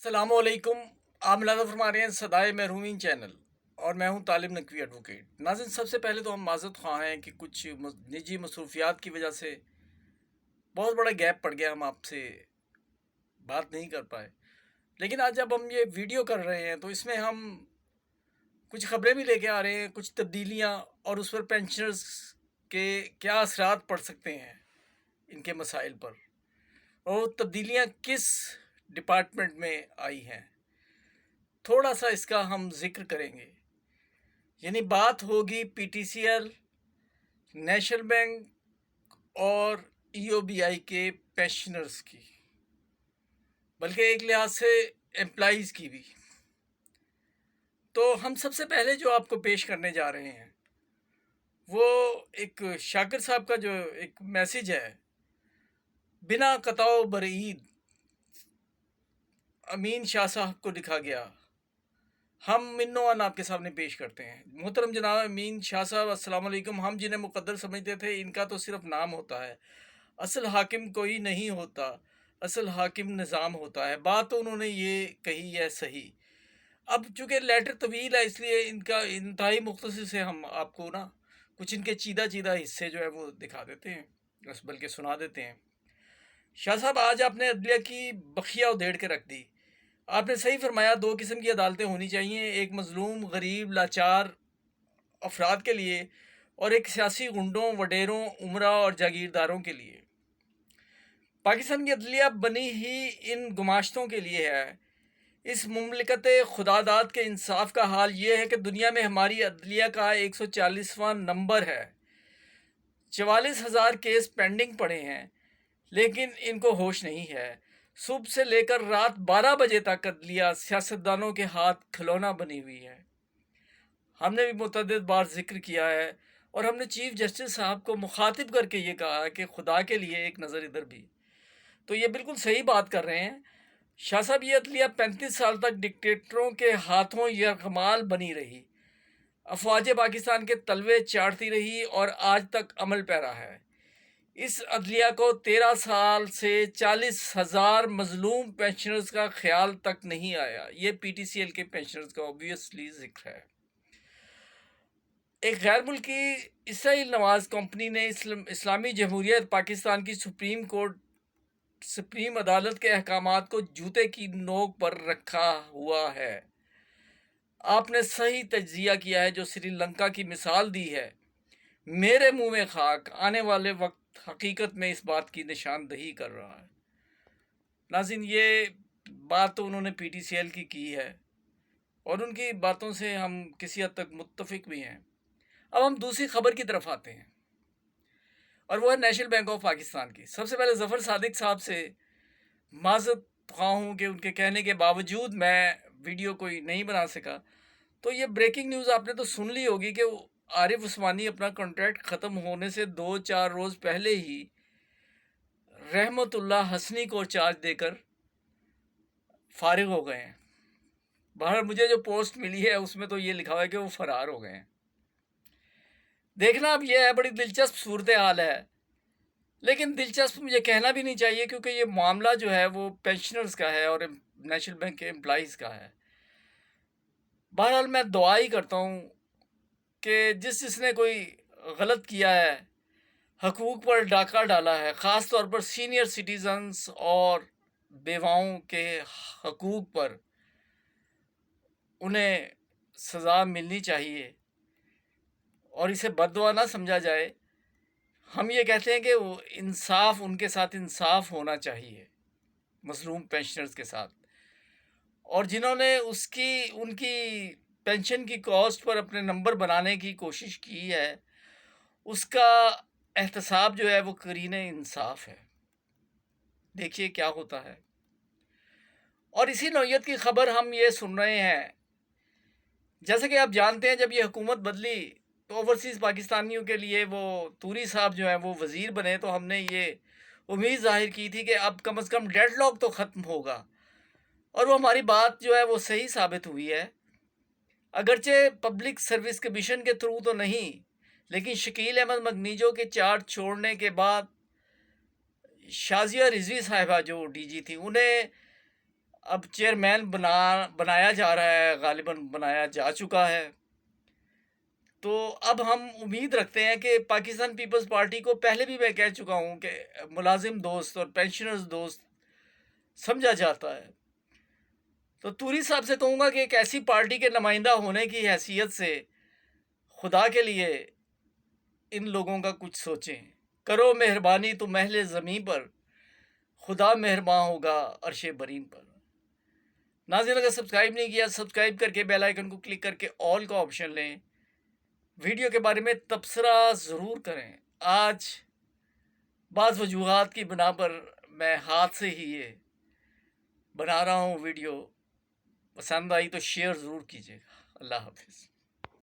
अस्सलाम वालेकुम। आप मुलाज़ा फरमा रहे हैं सदाए महरूमीन चैनल और मैं हूं तालिब नकवी एडवोकेट। नाज़रीन, सबसे पहले तो हम माज़रत ख़्वाह हैं कि कुछ निजी मसरूफियात की वजह से बहुत बड़ा गैप पड़ गया, हम आपसे बात नहीं कर पाए। लेकिन आज जब हम ये वीडियो कर रहे हैं तो इसमें हम कुछ ख़बरें भी लेके आ रहे हैं, कुछ तब्दीलियाँ, और उस पर पेंशनर्स के क्या असरात पड़ सकते हैं इनके मसाइल पर, और वो तब्दीलियाँ किस डिपार्टमेंट में आई हैं, थोड़ा सा इसका हम जिक्र करेंगे। यानी बात होगी पीटीसीएल, नेशनल बैंक और ईओबीआई के पेंशनर्स की, बल्कि एक लिहाज से एम्प्लॉइज़ की भी। तो हम सबसे पहले जो आपको पेश करने जा रहे हैं वो एक शाकिर साहब का जो एक मैसेज है, बिना कताओ बरीद अमीन शाह साहब को लिखा गया, हम मिन्नोआन आपके सामने पेश करते हैं। मोहतरम जनाब अमीन शाह साहब, अस्सलाम वालेकुम। हम जिन्हें मुकद्दर समझते थे, इनका तो सिर्फ नाम होता है, असल हाकिम कोई नहीं होता, असल हाकिम निज़ाम होता है। बात तो उन्होंने ये कही है सही। अब चूँकि लेटर तवील है, इसलिए इनका इंतहाई मुख्तसर से हम आपको ना कुछ इनके चीदा चीदा हिस्से जो है वो दिखा देते हैं, बस बल्कि सुना देते हैं। शाह साहब, आज आपने अदलिया की बखिया उधेड़ के रख दी। आपने सही फरमाया, दो किस्म की अदालतें होनी चाहिए, एक मजलूम गरीब लाचार अफराद के लिए और एक सियासी गुंडों, वडेरों, उमरा और जागीरदारों के लिए। पाकिस्तान की अदलिया बनी ही इन गुमाश्तों के लिए है। इस मुमलिकत खुदादाद के इंसाफ का हाल ये है कि दुनिया में हमारी अदलिया का 140वां नंबर है। 44,000 केस पेंडिंग पड़े हैं, लेकिन इनको होश नहीं है। सुबह से लेकर रात 12 बजे तक अदलिया सियासतदानों के हाथ खिलौना बनी हुई है। हमने भी मुतअद्दिद बार जिक्र किया है और हमने चीफ जस्टिस साहब को मुखातिब करके ये कहा है कि खुदा के लिए एक नज़र इधर भी। तो ये बिल्कुल सही बात कर रहे हैं शाह साहब। ये अदलिया 35 साल तक डिक्टेटरों के हाथों यरगमाल बनी रही, अफवाज पाकिस्तान के तलवे चाटती रही और आज तक अमल पैरा है। इस अदलिया को 13 साल से 40,000 मजलूम पेंशनर्स का ख्याल तक नहीं आया। ये पीटीसीएल के पेंशनर्स का ऑब्वियसली जिक्र है। एक गैर मुल्की इसराइल नवाज कंपनी ने इस्लामी जमहूरियत पाकिस्तान की सुप्रीम अदालत के अहकामात को जूते की नोक पर रखा हुआ है। आपने सही तज्जिया किया है, जो श्रीलंका की मिसाल दी है। मेरे मुंह में खाक, आने वाले वक्त हकीकत में इस बात की निशानदही कर रहा है। नाज़रीन, ये बात तो उन्होंने पीटीसीएल की है और उनकी बातों से हम किसी हद तक मुत्तफिक भी हैं। अब हम दूसरी खबर की तरफ आते हैं और वो है नेशनल बैंक ऑफ पाकिस्तान की। सबसे पहले ज़फ़र सादिक साहब से माज़रत ख़्वाह हूँ कि उनके कहने के बावजूद मैं वीडियो कोई नहीं बना सका। तो ये ब्रेकिंग न्यूज़ आपने तो सुन ली होगी कि आरिफ उस्मानी अपना कॉन्ट्रैक्ट ख़त्म होने से 2-4 रोज़ पहले ही रहमतुल्लाह हसनी को चार्ज देकर फारिग हो गए हैं। बाहर मुझे जो पोस्ट मिली है उसमें तो ये लिखा हुआ है कि वो फ़रार हो गए हैं। देखना अब यह है, बड़ी दिलचस्प सूरत हाल है, लेकिन दिलचस्प मुझे कहना भी नहीं चाहिए क्योंकि ये मामला जो है वो पेंशनर्स का है और नेशनल बैंक के एम्प्लॉइज़ का है। बहरहाल मैं दुआ ही करता हूँ कि जिसने कोई गलत किया है, हकूक़ पर डाका डाला है, ख़ास तौर पर सीनियर सिटीज़न्स और बेवाओं के हकूक़ पर, उन्हें सज़ा मिलनी चाहिए और इसे बद्दुआ ना समझा जाए। हम ये कहते हैं कि वो इंसाफ, उनके साथ इंसाफ होना चाहिए, मज़लूम पेंशनर्स के साथ, और जिन्होंने उनकी पेंशन की कॉस्ट पर अपने नंबर बनाने की कोशिश की है, उसका एहतसाब जो है वो करीने इंसाफ है। देखिए क्या होता है। और इसी नौइयत की खबर हम ये सुन रहे हैं, जैसे कि आप जानते हैं जब ये हुकूमत बदली तो ओवरसीज़ पाकिस्तानियों के लिए वो तूरी साहब जो हैं वो वज़ीर बने, तो हमने ये उम्मीद ज़ाहिर की थी कि अब कम से कम डेडलॉक तो ख़त्म होगा, और वो हमारी बात जो है वो सही साबित हुई है। अगरचे पब्लिक सर्विस कमीशन के थ्रू तो नहीं, लेकिन शकील अहमद मगनीजो के चार्ज छोड़ने के बाद शाजिया रिजवी साहिबा जो डीजी थी, उन्हें اب چیئرمین بنایا جا رہا ہے، غالباً بنایا جا چکا ہے. تو اب ہم امید رکھتے ہیں کہ پاکستان پیپلز پارٹی کو پہلے بھی میں کہہ چکا ہوں کہ ملازم دوست اور پینشنرز دوست سمجھا جاتا ہے. تو توری صاحب سے کہوں گا کہ ایک ایسی پارٹی کے نمائندہ ہونے کی حیثیت سے خدا کے لیے ان لوگوں کا کچھ سوچیں. کرو مہربانی تو محل زمین پر، خدا مہرباں ہوگا عرش برین پر. ناظرین اگر سبسکرائب نہیں کیا، سبسکرائب کر کے بیل آئیکن کو کلک کر کے آل کا آپشن لیں. ویڈیو کے بارے میں تبصرہ ضرور کریں. آج بعض وجوہات کی بنا پر میں ہاتھ سے ہی یہ بنا رہا ہوں ویڈیو. پسند آئی تو شیئر ضرور کیجیے گا. اللہ حافظ.